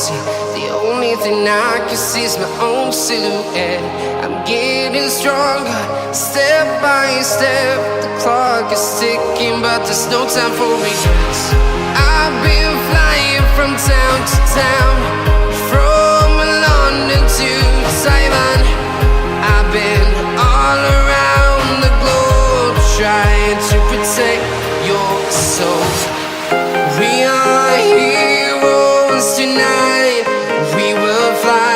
see. The only thing I can see is my own silhouette. I'm getting stronger, step by step. The clock is ticking, but there's no time for regrets. I've been flying from town to town, from London to Taiwan. I've been all around the globe, trying to protect your soul. We are heroes tonight. We will fly